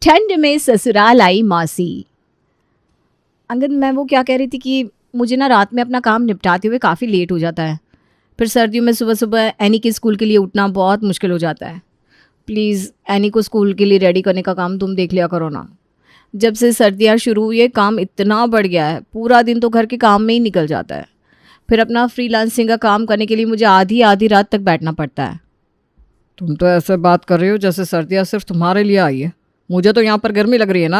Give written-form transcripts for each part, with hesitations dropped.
ठंड में ससुराल आई मौसी। अंगद, मैं वो क्या कह रही थी कि मुझे ना रात में अपना काम निपटाते हुए काफ़ी लेट हो जाता है। फिर सर्दियों में सुबह सुबह एनी के स्कूल के लिए उठना बहुत मुश्किल हो जाता है। प्लीज़ एनी को स्कूल के लिए रेडी करने का काम तुम देख लिया करो ना। जब से सर्दियाँ शुरू हुई है काम इतना बढ़ गया है, पूरा दिन तो घर के काम में ही निकल जाता है। फिर अपना फ्रीलांसिंग का काम करने के लिए मुझे आधी आधी रात तक बैठना पड़ता है। तुम तो ऐसे बात कर रही हो जैसे सर्दियाँ सिर्फ तुम्हारे लिए आई है। मुझे तो यहाँ पर गर्मी लग रही है ना।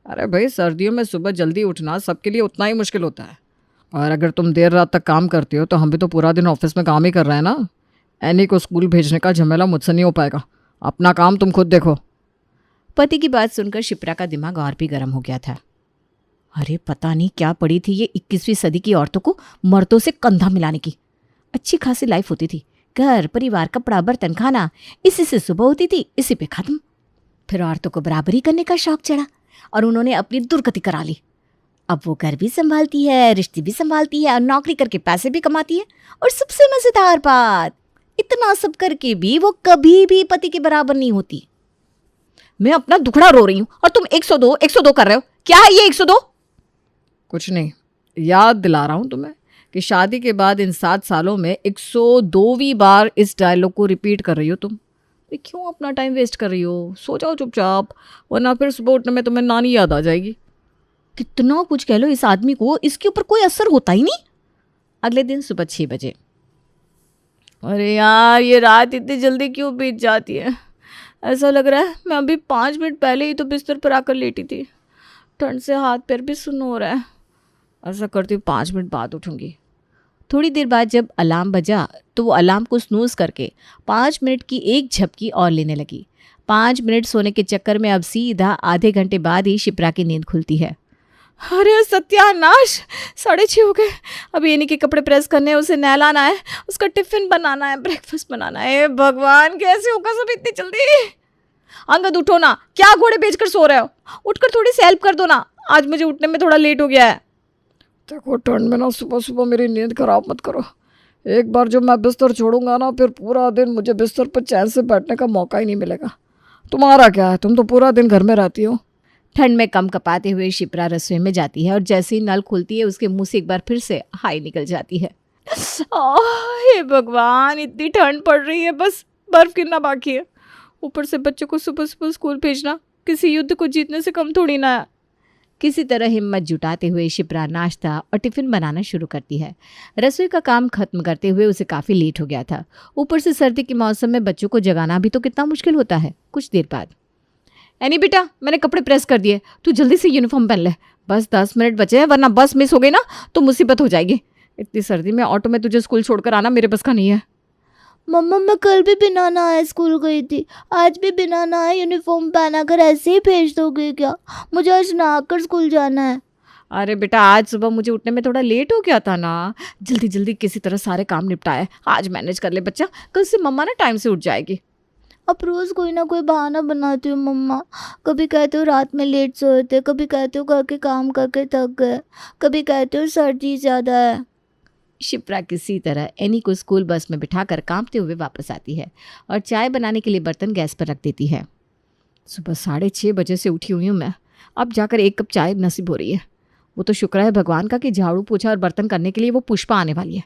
अरे भाई, सर्दियों में सुबह जल्दी उठना सबके लिए उतना ही मुश्किल होता है। और अगर तुम देर रात तक काम करती हो तो हम भी तो पूरा दिन ऑफिस में काम ही कर रहे हैं ना। एनी को स्कूल भेजने का झमेला मुझसे नहीं हो पाएगा। अपना काम तुम खुद देखो। पति की बात सुनकर शिप्रा का दिमाग और भी गर्म हो गया था। अरे पता नहीं क्या पड़ी थी ये 21वीं सदी की औरतों को मर्दों से कंधा मिलाने की। अच्छी खासी लाइफ होती थी, घर परिवार कपड़ा बर्तन खाना, इसी से सुबह होती थी, इसी पे खत्म। फिर औरतों को बराबरी करने का शौक चढ़ा और उन्होंने अपनी दुर्गति करा ली। अब वो घर भी संभालती है, रिश्ते भी संभालती है और नौकरी करके पैसे भी कमाती है। और सबसे मजेदार बात, इतना सब करके भी वो कभी भी पति के बराबर नहीं होती। मैं अपना दुखड़ा रो रही हूं और तुम 102 कर रहे हो। क्या है ये 102? कुछ नहीं, याद दिला रहा हूँ तुम्हें कि शादी के बाद इन 7 सालों में 102वीं बार इस डायलॉग को रिपीट कर रही हो तुम। क्यों अपना टाइम वेस्ट कर रही हो? सो जाओ चुपचाप, वरना फिर सुबह उठने में तुम्हें नानी याद आ जाएगी। कितना कुछ कह लो इस आदमी को, इसके ऊपर कोई असर होता ही नहीं। अगले दिन सुबह 6 बजे। अरे यार, ये रात इतनी जल्दी क्यों बीत जाती है? ऐसा लग रहा है मैं अभी 5 मिनट पहले ही तो बिस्तर पर आकर लेटी थी। ठंड से हाथ पैर भी सुन्न हो रहा है। ऐसा करती हूँ 5 मिनट बाद उठूंगी। थोड़ी देर बाद जब अलार्म बजा तो वो अलार्म को स्नूज़ करके 5 मिनट की एक झपकी और लेने लगी। 5 मिनट सोने के चक्कर में अब सीधा आधे घंटे बाद ही शिप्रा की नींद खुलती है। अरे सत्यानाश, 6:30 हो गए। अब एनी के कपड़े प्रेस करने हैं, उसे नहलाना है, उसका टिफिन बनाना है, ब्रेकफास्ट बनाना है। भगवान, कैसे होगा सब इतनी जल्दी? अंगद उठो ना, क्या घोड़े बेचकर सो रहे हो? उठकर थोड़ी सी हेल्प कर दो ना, आज मुझे उठने में थोड़ा लेट हो गया है। देखो, ठंड में ना सुबह सुबह मेरी नींद खराब मत करो। एक बार जब मैं बिस्तर छोड़ूंगा ना, फिर पूरा दिन मुझे बिस्तर पर चैन से बैठने का मौका ही नहीं मिलेगा। तुम्हारा क्या है, तुम तो पूरा दिन घर में रहती हो। ठंड में कम कपाते हुए शिप्रा रसोई में जाती है और जैसे ही नल खुलती है उसके मुंह से एक बार फिर से हाई निकल जाती है। हे भगवान, इतनी ठंड पड़ रही है, बस बर्फ गिरना बाकी है। ऊपर से बच्चों को सुबह सुबह स्कूल भेजना किसी युद्ध को जीतने से कम थोड़ी ना है। किसी तरह हिम्मत जुटाते हुए शिप्रा नाश्ता और टिफ़िन बनाना शुरू करती है। रसोई का काम खत्म करते हुए उसे काफ़ी लेट हो गया था। ऊपर से सर्दी के मौसम में बच्चों को जगाना भी तो कितना मुश्किल होता है। कुछ देर बाद, एनी बेटा, मैंने कपड़े प्रेस कर दिए, तू जल्दी से यूनिफॉर्म पहन ले। बस 10 मिनट बचे हैं, वरना बस मिस हो गई ना तो मुसीबत हो जाएगी। इतनी सर्दी में ऑटो में तुझे स्कूल छोड़कर आना मेरे बस का नहीं है। मम्मा, मैं कल भी बिना नहाए स्कूल गई थी, आज भी बिना नहाए यूनिफॉर्म पहना कर ऐसे ही भेज दोगे क्या? मुझे आज नहाकर स्कूल जाना है। अरे बेटा, आज सुबह मुझे उठने में थोड़ा लेट हो गया था ना। जल्दी जल्दी किसी तरह सारे काम निपटाए, आज मैनेज कर ले बच्चा, कल से मम्मा ना टाइम से उठ जाएगी। अब रोज़ कोई ना कोई बहाना बनाती हूँ मम्मा। कभी कहते हो रात में लेट सोए थे, कभी कहते हो घर के काम करके थक गए, कभी कहते हो सर्दी ज़्यादा है। शिप्रा किसी तरह एनी को स्कूल बस में बिठाकर कांपते हुए वापस आती है और चाय बनाने के लिए बर्तन गैस पर रख देती है। सुबह 6:30 बजे से उठी हुई हूँ मैं, अब जाकर 1 कप चाय नसीब हो रही है। वो तो शुक्र है भगवान का कि झाड़ू पोछा और बर्तन करने के लिए वो पुष्पा आने वाली है,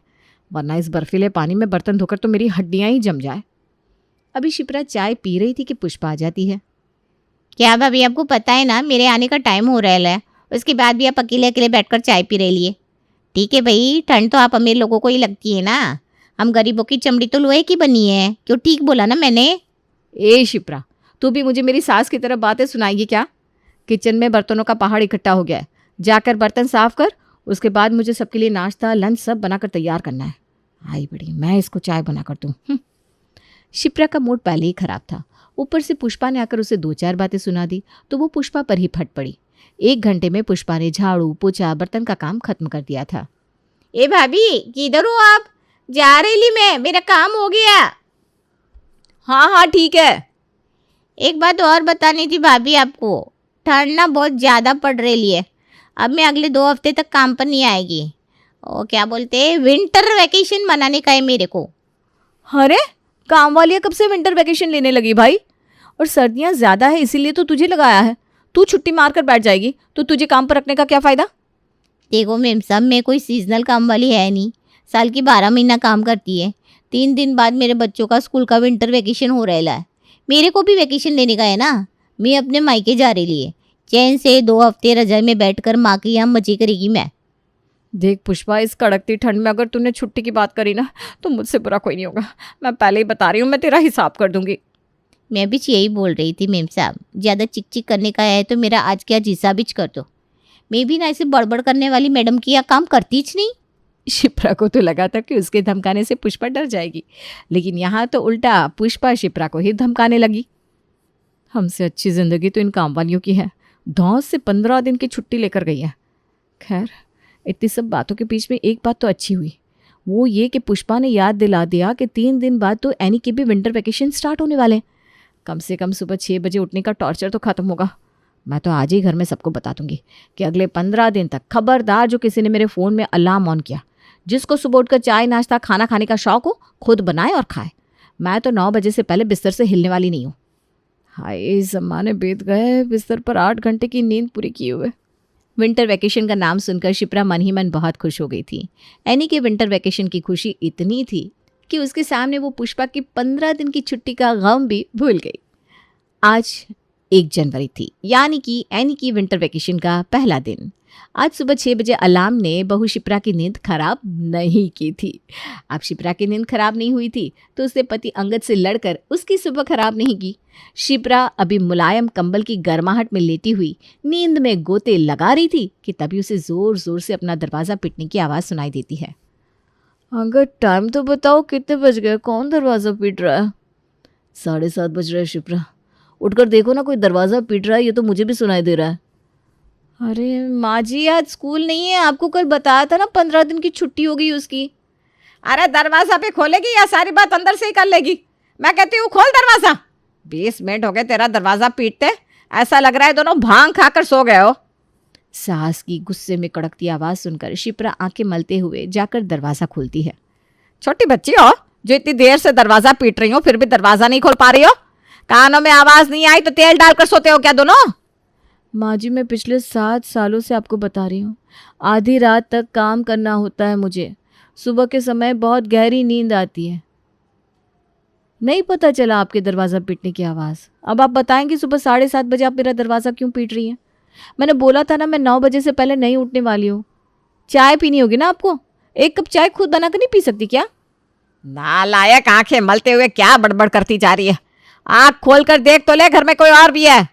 वरना इस बर्फीले पानी में बर्तन धोकर तो मेरी हड्डियाँ ही जम जाए। अभी शिप्रा चाय पी रही थी कि पुष्पा आ जाती है। क्या भाभी, आपको पता है ना मेरे आने का टाइम हो रहा है, उसके बाद भी आप अकेले अकेले बैठकर चाय पी रहे लिए। ठीक है भाई, ठंड तो आप अमीर लोगों को ही लगती है ना, हम गरीबों की चमड़ी तो लोहे की बनी है। क्यों, ठीक बोला ना मैंने? ए शिप्रा, तू भी मुझे मेरी सास की तरह बातें सुनाएगी क्या? किचन में बर्तनों का पहाड़ इकट्ठा हो गया है, जाकर बर्तन साफ कर, उसके बाद मुझे सबके लिए नाश्ता लंच सब बनाकर तैयार करना है। आई बड़ी, मैं इसको चाय बना कर दूँ। शिप्रा का मूड पहले ही खराब था, ऊपर से पुष्पा ने आकर उसे 2-4 बातें सुना दी तो वो पुष्पा पर ही फट पड़ी। 1 घंटे में पुष्पा ने झाड़ू पोछा बर्तन का काम खत्म कर दिया था। ए भाभी, किधर हो आप? जा रही मैं, मेरा काम हो गया। हाँ हाँ ठीक है। एक बात और बतानी थी भाभी आपको, ठंड ना बहुत ज़्यादा पड़ रही है। अब मैं अगले 2 हफ्ते तक काम पर नहीं आएगी। वो क्या बोलते हैं, विंटर वैकेशन मनाने का है मेरे को। अरे काम वाली कब से विंटर वैकेशन लेने लगी भाई? और सर्दियाँ ज़्यादा है इसीलिए तो तुझे लगाया है। तू छुट्टी मार कर बैठ जाएगी तो तुझे काम पर रखने का क्या फ़ायदा। देखो मैम साहब, मैं कोई सीजनल काम वाली है नहीं, साल की 12 महीना काम करती है। 3 दिन बाद मेरे बच्चों का स्कूल का विंटर वेकेशन हो रहा है, मेरे को भी वेकेशन लेने का है ना। मैं अपने मायके जा रही है, चैन से 2 हफ्ते रजाई में बैठकर माँ के यहाँ मजे करेगी मैं। देख पुष्पा, इस कड़कती ठंड में अगर तूने छुट्टी की बात करी ना तो मुझसे बुरा कोई नहीं होगा। मैं पहले ही बता रही हूँ, मैं तेरा हिसाब कर दूंगी। मैं भी यही बोल रही थी मैम साहब, ज़्यादा चिक चिक करने का है तो मेरा आज क्या हिसाब भी कर दो। मैं भी ना ऐसे बड़बड़ करने वाली मैडम की यहाँ काम करती च नहीं। शिप्रा को तो लगा था कि उसके धमकाने से पुष्पा डर जाएगी, लेकिन यहाँ तो उल्टा पुष्पा शिप्रा को ही धमकाने लगी। हमसे अच्छी ज़िंदगी तो इन काम वालियों की है। धौस से 15 दिन की छुट्टी लेकर गई है। खैर, इतनी सब बातों के बीच में एक बात तो अच्छी हुई, वो ये कि पुष्पा ने याद दिला दिया कि 3 दिन बाद तो एनी के भी विंटर वेकेशन स्टार्ट होने वाले हैं। कम से कम सुबह 6 बजे उठने का टॉर्चर तो ख़त्म होगा। मैं तो आज ही घर में सबको बता दूंगी कि अगले 15 दिन तक खबरदार जो किसी ने मेरे फ़ोन में अलार्म ऑन किया, जिसको सुबह उठकर चाय नाश्ता खाना खाने का शौक हो, खुद बनाए और खाए। मैं तो 9 बजे से पहले बिस्तर से हिलने वाली नहीं हूँ। हाय ज़माने बीत गए, बिस्तर पर 8 घंटे की नींद पूरी किए हुए। विंटर वैकेशन का नाम सुनकर शिप्रा मन ही मन बहुत खुश हो गई थी। एनी के विंटर वैकेशन की खुशी इतनी थी कि उसके सामने वो पुष्पा की 15 दिन की छुट्टी का गम भी भूल गई। आज 1 जनवरी थी, यानी कि एनी की विंटर वैकेशन का पहला दिन। आज सुबह 6 बजे अलार्म ने बहू शिप्रा की नींद खराब नहीं की थी। अब शिप्रा की नींद खराब नहीं हुई थी तो उसने पति अंगद से लड़कर उसकी सुबह खराब नहीं की। शिप्रा अभी मुलायम कंबल की गर्माहट में लेटी हुई नींद में गोते लगा रही थी कि तभी उसे जोर जोर से अपना दरवाज़ा पीटने की आवाज़ सुनाई देती है। अगर टाइम तो बताओ, कितने बज गए? कौन दरवाज़ा पीट रहा है? 7:30 बज रहा है शिप्रा, उठकर देखो ना, कोई दरवाज़ा पीट रहा है। ये तो मुझे भी सुनाई दे रहा है। अरे माँ जी, आज स्कूल नहीं है, आपको कल बताया था ना 15 दिन की छुट्टी हो गई उसकी। अरे दरवाजा पे खोलेगी या सारी बात अंदर से ही कर लेगी? मैं कहती हूँ खोल दरवाजा। 20 मिनट हो गए तेरा दरवाजा पीटते, ऐसा लग रहा है दोनों भांग खाकर सो गए हो। सास की गुस्से में कड़कती आवाज़ सुनकर शिप्रा आंखें मलते हुए जाकर दरवाज़ा खोलती है। छोटी बच्ची हो जो इतनी देर से दरवाजा पीट रही हो, फिर भी दरवाजा नहीं खोल पा रही हो? कानों में आवाज नहीं आई तो तेल डालकर सोते हो क्या दोनों? माँ जी, मैं पिछले 7 सालों से आपको बता रही हूँ, आधी रात तक काम करना होता है मुझे। सुबह के समय बहुत गहरी नींद आती है। नहीं पता चला आपके दरवाज़ा पीटने की आवाज़। अब आप बताएंगे सुबह 7:30 बजे आप मेरा दरवाज़ा क्यों पीट रही हैं? मैंने बोला था ना, मैं 9 बजे से पहले नहीं उठने वाली हूँ। चाय पीनी होगी ना आपको? 1 कप चाय खुद बनाकर नहीं पी सकती क्या? नालायक, आंखें मलते हुए क्या बड़बड़ करती जा रही है? आंख खोलकर देख तो ले, घर में कोई और भी है।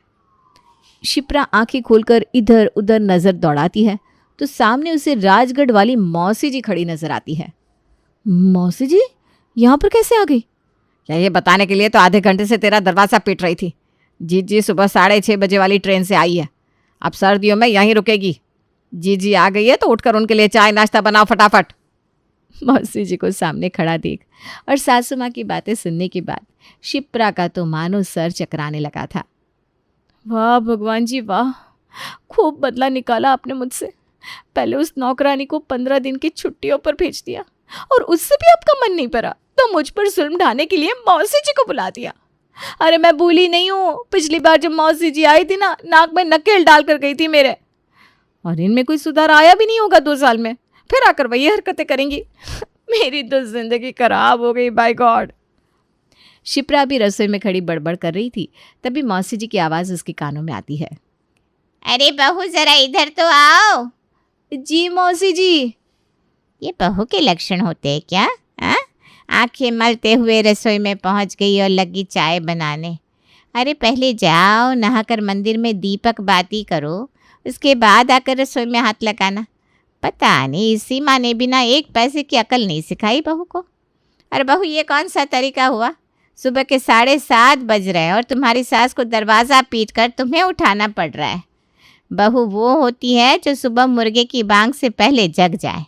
शिप्रा आंखें खोलकर इधर उधर नजर दौड़ाती है तो सामने उसे राजगढ़ वाली मौसी जी खड़ी नजर आती है। मौसी जी यहाँ पर कैसे आ गई? यही बताने के लिए तो आधे घंटे से तेरा दरवाजा पीट रही थी। जीजी सुबह 6:30 बजे वाली ट्रेन से आई है, अब सर्दियों में यहीं रुकेगी। जीजी आ गई है तो उठकर उनके लिए चाय नाश्ता बनाओ फटाफट। मौसी जी को सामने खड़ा देख और सासू माँ की बातें सुनने के बाद शिप्रा का तो मानो सर चकराने लगा था। वाह भगवान जी वाह, खूब बदला निकाला आपने मुझसे। पहले उस नौकरानी को 15 दिन की छुट्टियों पर भेज दिया और उससे भी आपका मन नहीं भरा तो मुझ पर जुल्म ढाने के लिए मौसी जी को बुला दिया। अरे मैं भूली नहीं हूँ, पिछली बार जब मौसी जी आई थी ना, नाक में नकेल डाल कर गई थी मेरे। और इनमें कोई सुधार आया भी नहीं होगा 2 साल में, फिर आकर वही हरकतें करेंगी। मेरी तो जिंदगी खराब हो गई, बाय गॉड। शिप्रा भी रसोई में खड़ी बड़बड़ कर रही थी, तभी मौसी जी की आवाज़ उसके कानों में आती है। अरे बहू जरा इधर तो आओ। जी मौसी जी। ये बहू के लक्षण होते हैं क्या? हाँ, आंखें मलते हुए रसोई में पहुंच गई और लगी चाय बनाने। अरे पहले जाओ नहाकर मंदिर में दीपक बाती करो, उसके बाद आकर रसोई में हाथ लगाना। पता नहीं इसी माँ ने बिना 1 पैसे की अकल नहीं सिखाई बहू को। अरे बहू, ये कौन सा तरीका हुआ? सुबह के 7:30 बज रहे हैं और तुम्हारी सास को दरवाज़ा पीट कर तुम्हें उठाना पड़ रहा है। बहू वो होती है जो सुबह मुर्गे की बांग से पहले जग जाए,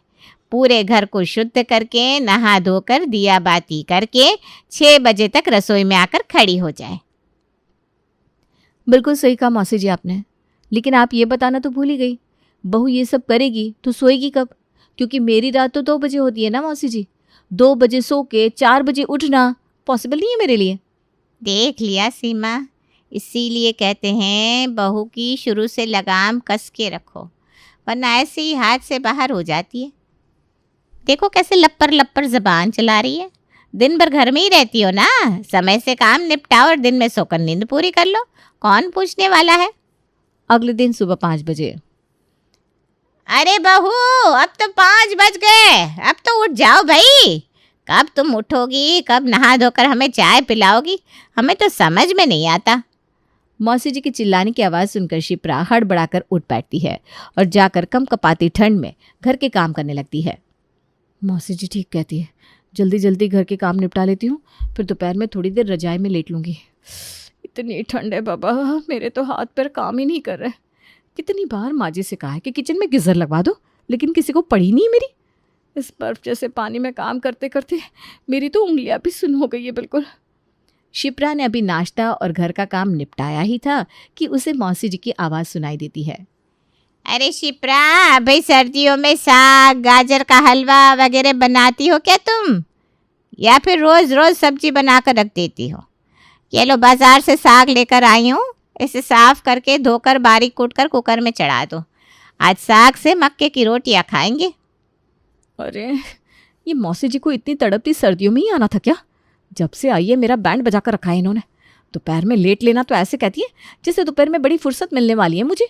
पूरे घर को शुद्ध करके नहा धोकर दिया बाती करके 6 बजे तक रसोई में आकर खड़ी हो जाए। बिल्कुल सही कहा मौसी जी आपने, लेकिन आप ये बताना तो भूल ही गई, बहू ये सब करेगी तो सोएगी कब? क्योंकि मेरी रात तो 2 बजे होती है ना मौसी जी। 2 बजे सो के 4 बजे उठना पॉसिबल नहीं है मेरे लिए। देख लिया सीमा, इसीलिए कहते हैं बहू की शुरू से लगाम कस के रखो, वरना ऐसे ही हाथ से बाहर हो जाती है। देखो कैसे लप्पर लप्पर ज़बान चला रही है। दिन भर घर में ही रहती हो ना, समय से काम निपटाओ और दिन में सोकर नींद पूरी कर लो, कौन पूछने वाला है। अगले दिन सुबह 5 बजे। अरे बहू, अब तो 5 बज गए, अब तो उठ जाओ भाई। कब तुम उठोगी, कब नहा धोकर हमें चाय पिलाओगी, हमें तो समझ में नहीं आता। मौसी जी की चिल्लाने की आवाज़ सुनकर शिप्रा हड़बड़ाकर उठ बैठती है और जाकर कंपकपाती ठंड में घर के काम करने लगती है। मौसी जी ठीक कहती है, जल्दी जल्दी घर के काम निपटा लेती हूँ, फिर दोपहर में थोड़ी देर रजाई में लेट लूँगी। इतनी ठंड है बाबा, मेरे तो हाथ पैर काम ही नहीं कर रहे। कितनी बार माँ जी से कहा है कि किचन में गीज़र लगवा दो, लेकिन किसी को पड़ी नहीं मेरी। इस बर्फ़ जैसे पानी में काम करते करते मेरी तो उंगलियां भी सुन्न हो गई है बिल्कुल। शिप्रा ने अभी नाश्ता और घर का काम निपटाया ही था कि उसे मौसी जी की आवाज़ सुनाई देती है। अरे शिप्रा, भाई सर्दियों में साग गाजर का हलवा वगैरह बनाती हो क्या तुम, या फिर रोज़ रोज़ सब्जी बना कर रख देती हो? ये लो बाज़ार से साग लेकर आई हूँ, इसे साफ़ करके धोकर बारीक कूट कर कुकर में चढ़ा दो। आज साग से मक्के की रोटियाँ खाएंगे। अरे ये मौसी जी को इतनी तड़पती सर्दियों में ही आना था क्या? जब से आई है मेरा बैंड बजा कर रखा है इन्होंने। दोपहर में लेट लेना तो ऐसे कहती है जैसे दोपहर में बड़ी फुर्सत मिलने वाली है मुझे।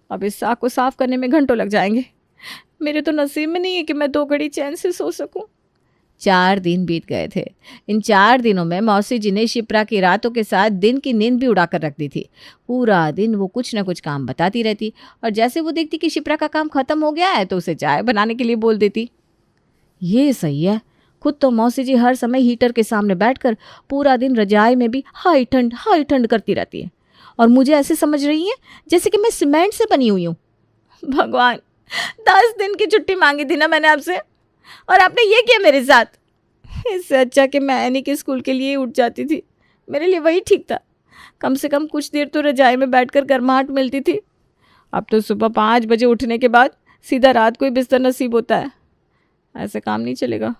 अब इस साग को साफ करने में घंटों लग जाएंगे। मेरे तो नसीब में नहीं है कि मैं 2 घड़ी चैन से सो सकूं। 4 दिन बीत गए थे। इन 4 दिनों में मौसी जी ने शिप्रा की रातों के साथ दिन की नींद भी उड़ाकर रख दी थी। पूरा दिन वो कुछ न कुछ काम बताती रहती और जैसे वो देखती कि शिप्रा का काम खत्म हो गया है तो उसे चाय बनाने के लिए बोल देती। ये सही है, खुद तो मौसी जी हर समय हीटर के सामने बैठकर पूरा दिन रजाई में भी हाई ठंड करती रहती है और मुझे ऐसे समझ रही है जैसे कि मैं सीमेंट से बनी हुई हूँ। भगवान, 10 दिन की छुट्टी मांगी थी ना मैंने आपसे, और आपने ये किया मेरे साथ। इससे अच्छा कि मैं एनी के स्कूल के लिए ही उठ जाती थी, मेरे लिए वही ठीक था। कम से कम कुछ देर तो रजाई में बैठकर गर्माहट मिलती थी। अब तो सुबह 5 बजे उठने के बाद सीधा रात को ही बिस्तर नसीब होता है। ऐसे काम नहीं चलेगा,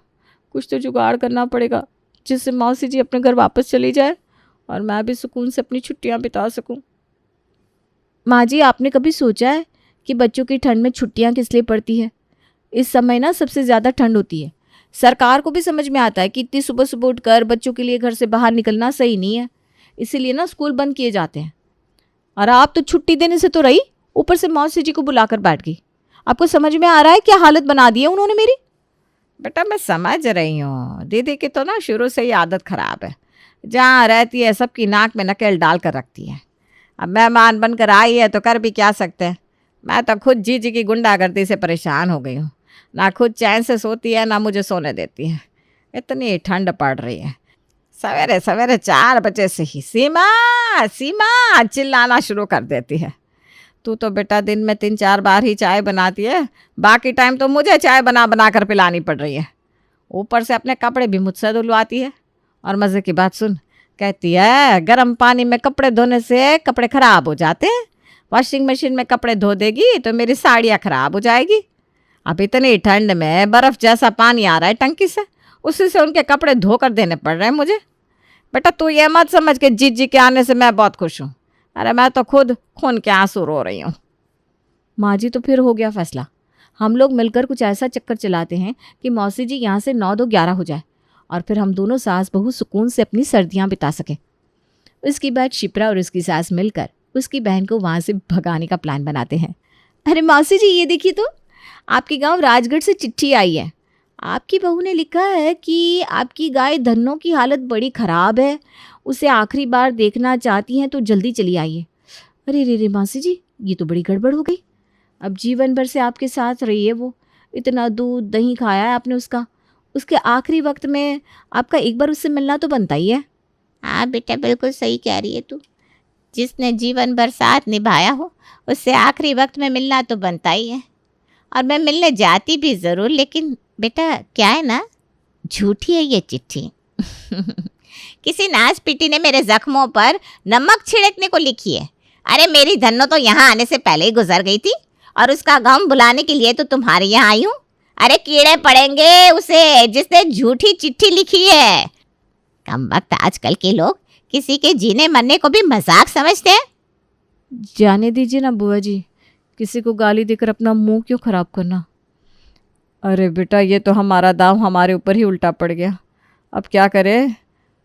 कुछ तो जुगाड़ करना पड़ेगा जिससे मौसी जी अपने घर वापस चली जाए और मैं भी सुकून से अपनी छुट्टियां बिता सकूं। माँ जी, आपने कभी सोचा है कि बच्चों की ठंड में छुट्टियां किस लिए पड़ती है? इस समय ना सबसे ज़्यादा ठंड होती है। सरकार को भी समझ में आता है कि इतनी सुबह सुबह उठकर बच्चों के लिए घर से बाहर निकलना सही नहीं है, इसीलिए ना स्कूल बंद किए जाते हैं। और आप तो छुट्टी देने से तो रही, ऊपर से मौसी जी को बुलाकर बैठ गई। आपको समझ में आ रहा है क्या हालत बना दी है उन्होंने मेरी? बेटा मैं समझ रही हूँ, दीदी की तो ना शुरू से ही आदत ख़राब है। जहाँ रहती है सबकी नाक में नकेल डाल कर रखती है। अब मेहमान बनकर आई है तो कर भी क्या सकते हैं। मैं तो खुद जी की गुंडागर्दी से परेशान हो गई हूँ। ना खुद चैन से सोती है ना मुझे सोने देती है। इतनी ठंड पड़ रही है। सवेरे सवेरे 4 बजे से ही सीमा सीमा चिल्लाना शुरू कर देती है। तू तो बेटा दिन में 3-4 बार ही चाय बनाती है, बाकी टाइम तो मुझे चाय बना बना कर पिलानी पड़ रही है। ऊपर से अपने कपड़े भी मुझसे धुलवाती है। और मज़े की बात सुन, कहती है गर्म पानी में कपड़े धोने से कपड़े ख़राब हो जाते हैं, वॉशिंग मशीन में कपड़े धो देगी तो मेरी साड़ियाँ ख़राब हो जाएगी। अब इतनी ठंड में बर्फ़ जैसा पानी आ रहा है टंकी से, उसी से उनके कपड़े धो कर देने पड़ रहे हैं मुझे। बेटा तू ये मत समझ के जी के आने से मैं बहुत खुश हूँ। अरे मैं तो खुद खून के आंसू रो रही हूँ। माँ जी, तो फिर हो गया फैसला। हम लोग मिलकर कुछ ऐसा चक्कर चलाते हैं कि मौसी जी यहाँ से 9-2-11 हो जाए और फिर हम दोनों सास बहू सुकून से अपनी सर्दियाँ बिता सकें। उसके बाद शिप्रा और उसकी सास मिलकर उसकी बहन को वहाँ से भगाने का प्लान बनाते हैं। अरे मौसी जी, ये देखिए तो आपके गांव राजगढ़ से चिट्ठी आई है। आपकी बहू ने लिखा है कि आपकी गाय धन्नो की हालत बड़ी ख़राब है, उसे आखिरी बार देखना चाहती हैं तो जल्दी चली आइए। अरे रे मौसी जी, ये तो बड़ी गड़बड़ हो गई। अब जीवन भर से आपके साथ रही है वो, इतना दूध दही खाया है आपने उसका, उसके आखिरी वक्त में आपका एक बार उससे मिलना तो बनता ही है। हाँ बेटा, बिल्कुल सही कह रही है तू। जिसने जीवन भर साथ निभाया हो उससे आखिरी वक्त में मिलना तो बनता ही है। और मैं मिलने जाती भी ज़रूर, लेकिन बेटा क्या है ना, झूठी है ये चिट्ठी। किसी नाच पीटी ने मेरे जख्मों पर नमक छिड़कने को लिखी है। अरे मेरी धन्नो तो यहाँ आने से पहले ही गुजर गई थी और उसका गम बुलाने के लिए तो तुम्हारे यहाँ आई हूँ। अरे कीड़े पड़ेंगे उसे जिसने झूठी चिट्ठी लिखी है। कम वक्त आजकल के लोग किसी के जीने मरने को भी मजाक समझते हैं। जाने दीजिए ना बुआ जी, किसी को गाली देकर अपना मुंह क्यों खराब करना। अरे बेटा, ये तो हमारा दाव हमारे ऊपर ही उल्टा पड़ गया। अब क्या करें?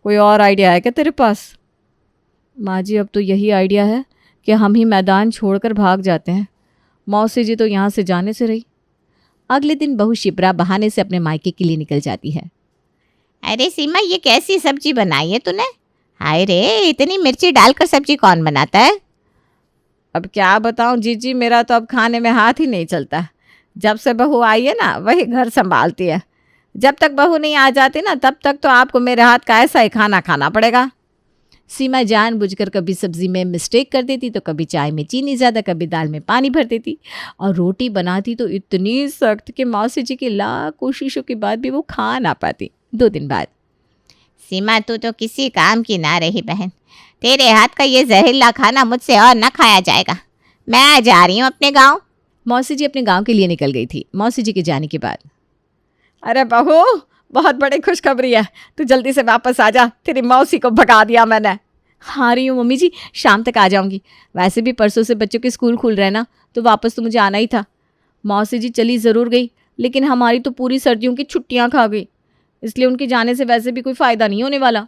कोई और आइडिया है क्या तेरे पास? माँ जी, अब तो यही आइडिया है कि हम ही मैदान छोड़कर भाग जाते हैं। मौसी जी तो यहाँ से जाने से रही। अगले दिन बहू शिप्रा बहाने से अपने मायके के लिए निकल जाती है। अरे सीमा, ये कैसी सब्जी बनाई है तूने? हाय रे, इतनी मिर्ची डालकर सब्जी कौन बनाता है? अब क्या बताऊं जीजी, मेरा तो अब खाने में हाथ ही नहीं चलता। जब से बहू आई है ना, वही घर संभालती है। जब तक बहू नहीं आ जाती ना, तब तक तो आपको मेरे हाथ का ऐसा ही खाना खाना पड़ेगा। सीमा जानबूझकर कभी सब्जी में मिस्टेक कर देती, तो कभी चाय में चीनी ज़्यादा, कभी दाल में पानी भर देती, और रोटी बनाती तो इतनी सख्त कि मौसी जी की लाख कोशिशों के बाद भी वो खा ना पाती। 2 दिन बाद, सीमा, तू तो किसी काम की ना रही बहन। तेरे हाथ का ये जहरीला खाना मुझसे और न खाया जाएगा। मैं जा रही हूँ अपने गाँव। मौसी जी अपने गांव के लिए निकल गई थी। मौसी जी के जाने के बाद, अरे बहू, बहुत बड़ी खुशखबरी है, तू जल्दी से वापस आ जा। तेरी मौसी को भगा दिया मैंने। हाँ रही हूँ मम्मी जी, शाम तक आ जाऊँगी। वैसे भी परसों से बच्चों के स्कूल खुल रहे हैं ना, तो वापस तो मुझे आना ही था। मौसी जी चली ज़रूर गई, लेकिन हमारी तो पूरी सर्दियों की छुट्टियाँ खा गई, इसलिए उनके जाने से वैसे भी कोई फ़ायदा नहीं होने वाला।